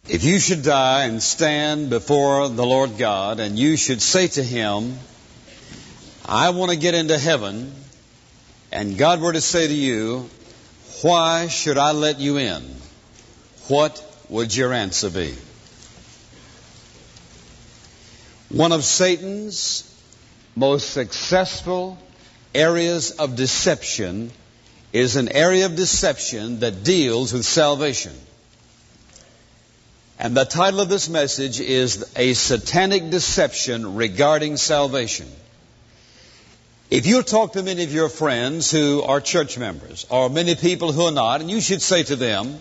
If you should die and stand before the Lord God, and you should say to Him, I want to get into heaven, and God were to say to you, why should I let you in? What would your answer be? One of Satan's most successful areas of deception is an area of deception that deals with salvation. And the title of this message is A Satanic Deception Regarding Salvation. If you'll talk to many of your friends who are church members, or many people who are not, and you should say to them,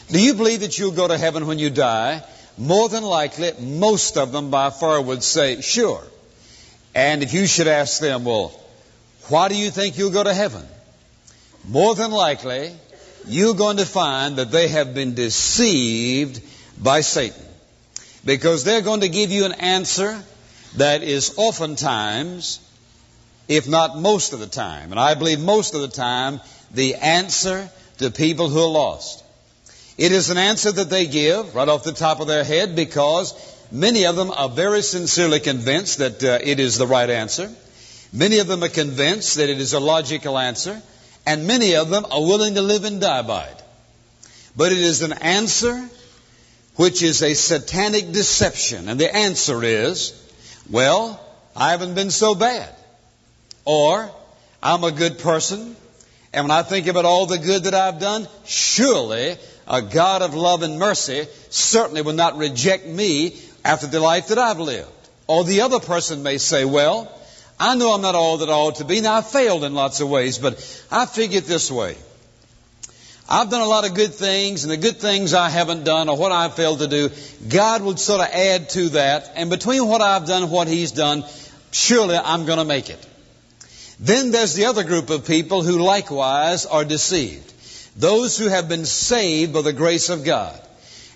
do you believe that you'll go to heaven when you die? More than likely, most of them by far would say, sure. And if you should ask them, well, why do you think you'll go to heaven? More than likely, you're going to find that they have been deceived by Satan. Because they're going to give you an answer that is oftentimes, if not most of the time, and I believe most of the time, the answer to people who are lost. It is an answer that they give right off the top of their head because many of them are very sincerely convinced that it is the right answer. Many of them are convinced that it is a logical answer. And many of them are willing to live and die by it. But it is an answer which is a satanic deception. And the answer is, well, I haven't been so bad. Or, I'm a good person. And when I think about all the good that I've done, surely a God of love and mercy certainly will not reject me after the life that I've lived. Or the other person may say, well, I know I'm not all that I ought to be. Now, I've failed in lots of ways, but I figure it this way. I've done a lot of good things, and the good things I haven't done or what I've failed to do, God would sort of add to that. And between what I've done and what He's done, surely I'm going to make it. Then there's the other group of people who likewise are deceived. Those who have been saved by the grace of God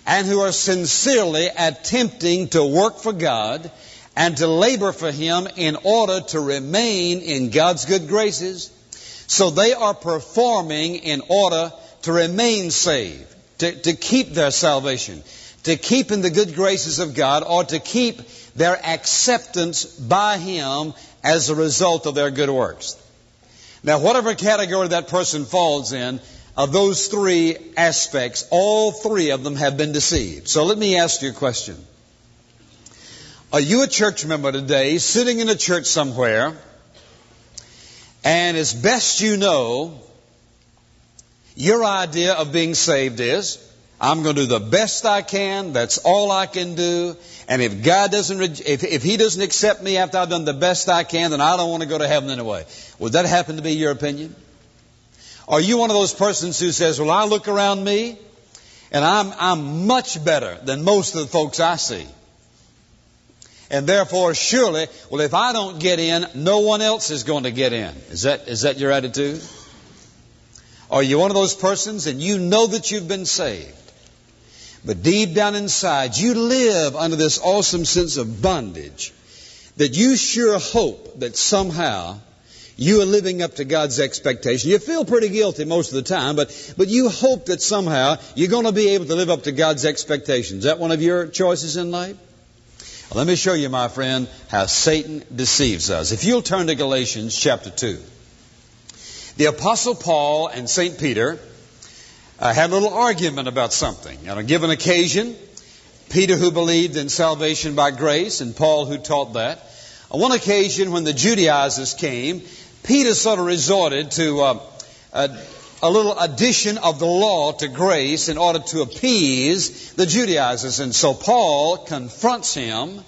and who are sincerely attempting to work for God and to labor for Him in order to remain in God's good graces. So they are performing in order to remain saved, to keep their salvation, to keep in the good graces of God, or to keep their acceptance by Him as a result of their good works. Now, whatever category that person falls in, of those three aspects, all three of them have been deceived. So let me ask you a question. Are you a church member today, sitting in a church somewhere, and as best you know, your idea of being saved is, I'm going to do the best I can, that's all I can do, and if God doesn't, if He doesn't accept me after I've done the best I can, then I don't want to go to heaven anyway. Would that happen to be your opinion? Are you one of those persons who says, well, I look around me, and I'm much better than most of the folks I see. And therefore, surely, well, if I don't get in, no one else is going to get in. Is that your attitude? Are you one of those persons and you know that you've been saved, but deep down inside you live under this awesome sense of bondage that you sure hope that somehow you are living up to God's expectation? You feel pretty guilty most of the time, but you hope that somehow you're going to be able to live up to God's expectations. Is that one of your choices in life? Well, let me show you, my friend, how Satan deceives us. If you'll turn to Galatians chapter 2. The Apostle Paul and St. Peter had a little argument about something. On a given occasion, Peter, who believed in salvation by grace, and Paul, who taught that. On one occasion, when the Judaizers came, Peter sort of resorted to a little addition of the law to grace in order to appease the Judaizers. And so Paul confronts him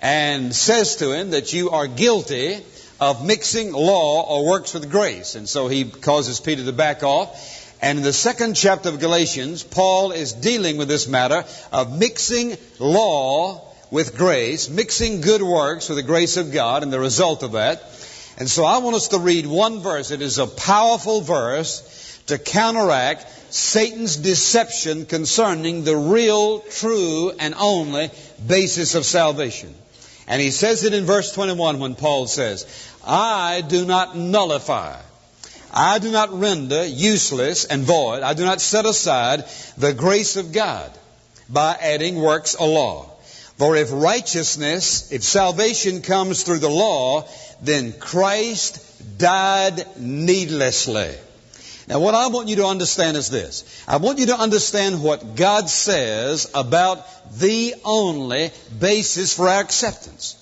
and says to him that you are guilty of mixing law or works with grace. And so he causes Peter to back off. And in the second chapter of Galatians, Paul is dealing with this matter of mixing law with grace, mixing good works with the grace of God and the result of that. And so I want us to read one verse. It is a powerful verse to counteract Satan's deception concerning the real, true, and only basis of salvation. And he says it in verse 21 when Paul says, I do not nullify, I do not render useless and void, I do not set aside the grace of God. by adding works a law. For if salvation comes through the law, then Christ died needlessly. Now what I want you to understand is this. I want you to understand what God says about the only basis for our acceptance.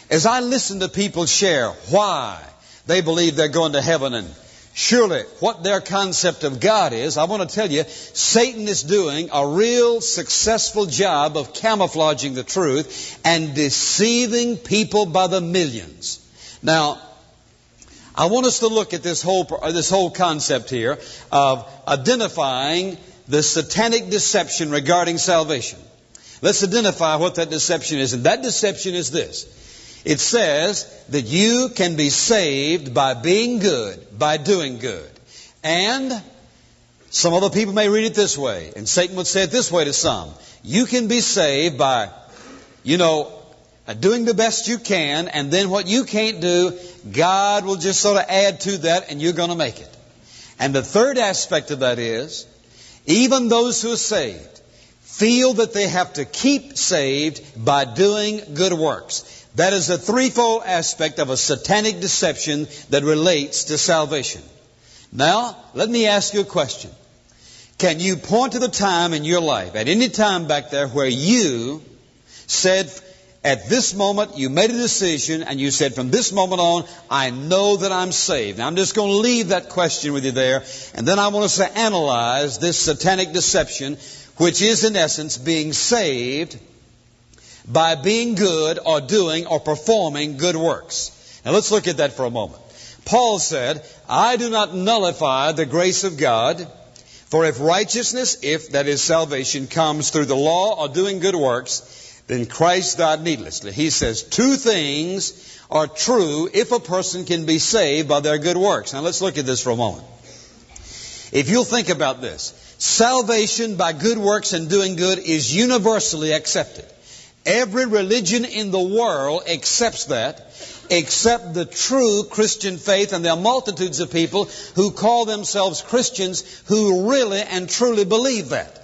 As I listen to people share why they believe they're going to heaven and surely what their concept of God is, I want to tell you, Satan is doing a real successful job of camouflaging the truth and deceiving people by the millions. Now, I want us to look at this whole concept here of identifying the satanic deception regarding salvation. Let's identify what that deception is. And that deception is this. It says that you can be saved by being good, by doing good. And some other people may read it this way, and Satan would say it this way to some. You can be saved by, doing the best you can, and then what you can't do, God will just sort of add to that, and you're going to make it. And the third aspect of that is, even those who are saved feel that they have to keep saved by doing good works. That is a threefold aspect of a satanic deception that relates to salvation. Now, let me ask you a question. Can you point to the time in your life, at any time back there, where you said, at this moment, you made a decision and you said, from this moment on, I know that I'm saved. Now, I'm just going to leave that question with you there, and then I want us to analyze this satanic deception, which is in essence being saved by being good or doing or performing good works. Now let's look at that for a moment. Paul said, I do not nullify the grace of God, for if righteousness, that is salvation, comes through the law or doing good works, then Christ died needlessly. He says two things are true if a person can be saved by their good works. Now let's look at this for a moment. If you'll think about this, salvation by good works and doing good is universally accepted. Every religion in the world accepts that, except the true Christian faith, and there are multitudes of people who call themselves Christians who really and truly believe that.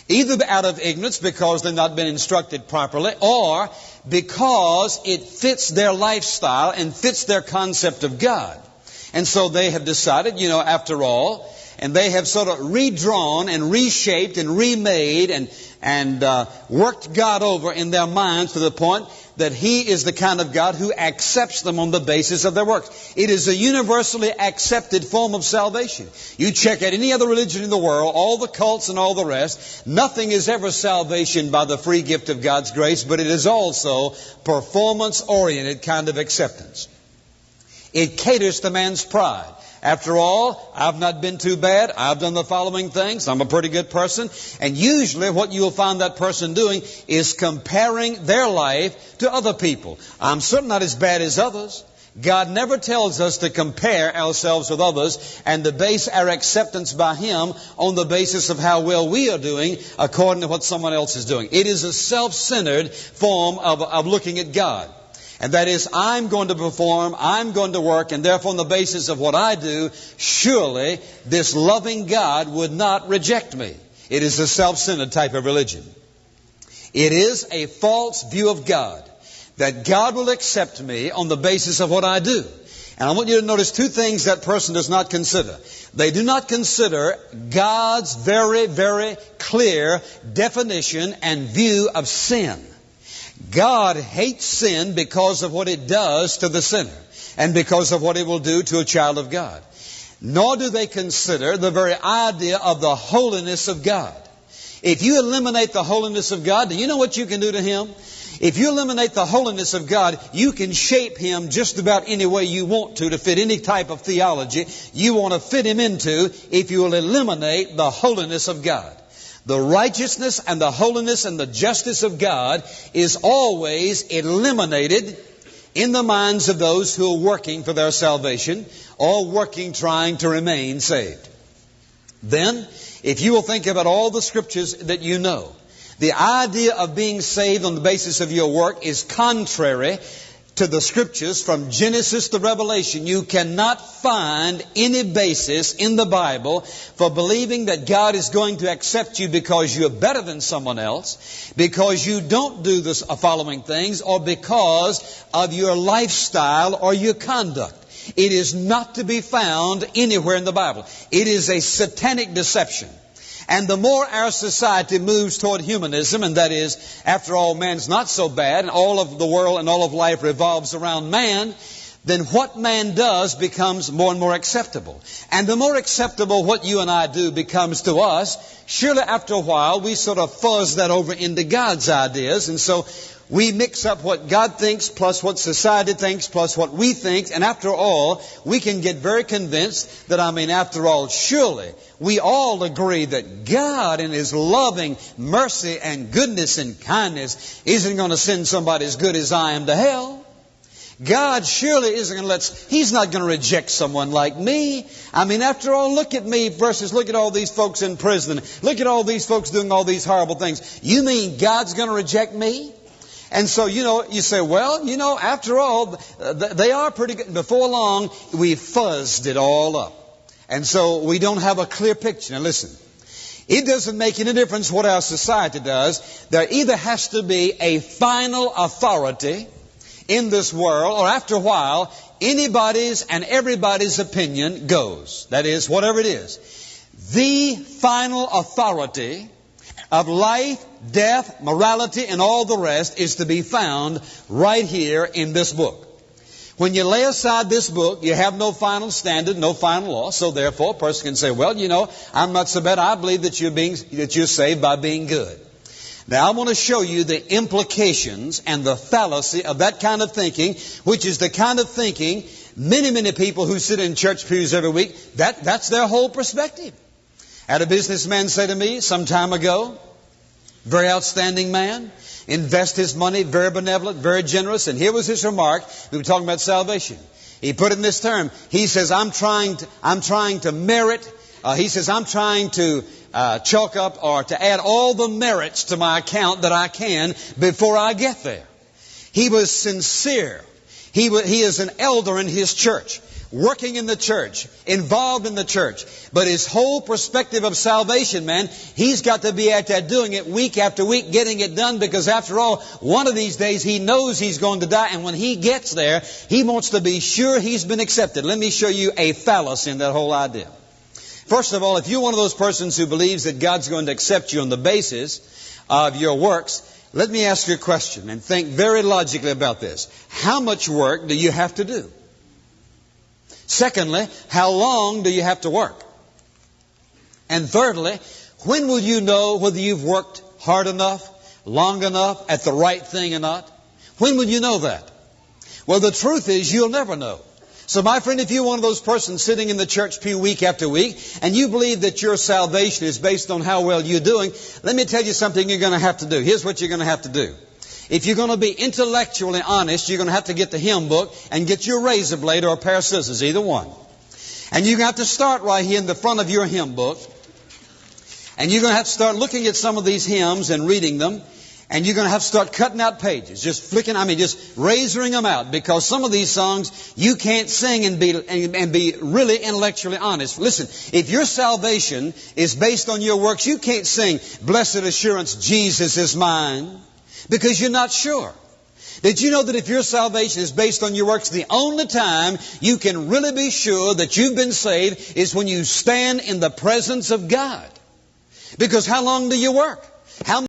Either out of ignorance because they've not been instructed properly, or because it fits their lifestyle and fits their concept of God. And so they have decided, after all, and they have sort of redrawn and reshaped and remade and worked God over in their minds to the point that He is the kind of God who accepts them on the basis of their works. It is a universally accepted form of salvation. You check out any other religion in the world, all the cults and all the rest, nothing is ever salvation by the free gift of God's grace, but it is also performance-oriented kind of acceptance. It caters to man's pride. After all, I've not been too bad. I've done the following things. I'm a pretty good person. And usually what you'll find that person doing is comparing their life to other people. I'm certainly not as bad as others. God never tells us to compare ourselves with others and to base our acceptance by Him on the basis of how well we are doing according to what someone else is doing. It is a self-centered form of looking at God. And that is, I'm going to perform, I'm going to work, and therefore on the basis of what I do, surely this loving God would not reject me. It is a self-centered type of religion. It is a false view of God, that God will accept me on the basis of what I do. And I want you to notice two things that person does not consider. They do not consider God's very, very clear definition and view of sin. God hates sin because of what it does to the sinner and because of what it will do to a child of God. Nor do they consider the very idea of the holiness of God. If you eliminate the holiness of God, do you know what you can do to Him? If you eliminate the holiness of God, you can shape Him just about any way you want to fit any type of theology you want to fit Him into if you will eliminate the holiness of God. The righteousness and the holiness and the justice of God is always eliminated in the minds of those who are working for their salvation or working trying to remain saved. Then, if you will think about all the scriptures that you know, the idea of being saved on the basis of your work is contrary to the Scriptures from Genesis to Revelation, you cannot find any basis in the Bible for believing that God is going to accept you because you're better than someone else, because you don't do the following things, or because of your lifestyle or your conduct. It is not to be found anywhere in the Bible. It is a satanic deception. And the more our society moves toward humanism, and that is, after all, man's not so bad, and all of the world and all of life revolves around man, then what man does becomes more and more acceptable. And the more acceptable what you and I do becomes to us, surely after a while we sort of fuzz that over into God's ideas, and so we mix up what God thinks plus what society thinks plus what we think, and after all, we can get very convinced that, after all, surely we all agree that God in His loving mercy and goodness and kindness isn't going to send somebody as good as I am to hell. God surely isn't going to He's not going to reject someone like me. After all, look at me versus look at all these folks in prison. Look at all these folks doing all these horrible things. You mean God's going to reject me? And so, you say, well, after all, they are pretty good. Before long, we fuzzed it all up. And so we don't have a clear picture. Now listen, it doesn't make any difference what our society does. There either has to be a final authority in this world, or after a while, anybody's and everybody's opinion goes. That is, whatever it is. The final authority of life, death, morality, and all the rest is to be found right here in this book. When you lay aside this book, you have no final standard, no final law. So therefore, a person can say, well, I'm not so bad. I believe that you're saved by being good. Now, I want to show you the implications and the fallacy of that kind of thinking, which is the kind of thinking many people who sit in church pews every week, that's their whole perspective. I had a businessman say to me some time ago, very outstanding man, invest his money, very benevolent, very generous, and here was his remark. We were talking about salvation. He put it in this term. He says, I'm trying to merit. He says, I'm trying to chalk up or to add all the merits to my account that I can before I get there. He was sincere. He is an elder in his church, working in the church, involved in the church. But his whole perspective of salvation, man, he's got to be at that doing it week after week, getting it done, because after all, one of these days he knows he's going to die, and when he gets there, he wants to be sure he's been accepted. Let me show you a fallacy in that whole idea. First of all, if you're one of those persons who believes that God's going to accept you on the basis of your works, let me ask you a question and think very logically about this. How much work do you have to do? Secondly, how long do you have to work? And thirdly, when will you know whether you've worked hard enough, long enough, at the right thing or not? When will you know that? Well, the truth is you'll never know. So my friend, if you're one of those persons sitting in the church pew week after week, and you believe that your salvation is based on how well you're doing, let me tell you something you're going to have to do. Here's what you're going to have to do. If you're going to be intellectually honest, you're going to have to get the hymn book and get your razor blade or a pair of scissors, either one. And you're going to have to start right here in the front of your hymn book. And you're going to have to start looking at some of these hymns and reading them. And you're going to have to start cutting out pages, just just razoring them out, because some of these songs you can't sing and be really intellectually honest. Listen, if your salvation is based on your works, you can't sing "Blessed Assurance, Jesus is mine," because you're not sure. Did you know that if your salvation is based on your works, the only time you can really be sure that you've been saved is when you stand in the presence of God? Because how long do you work? How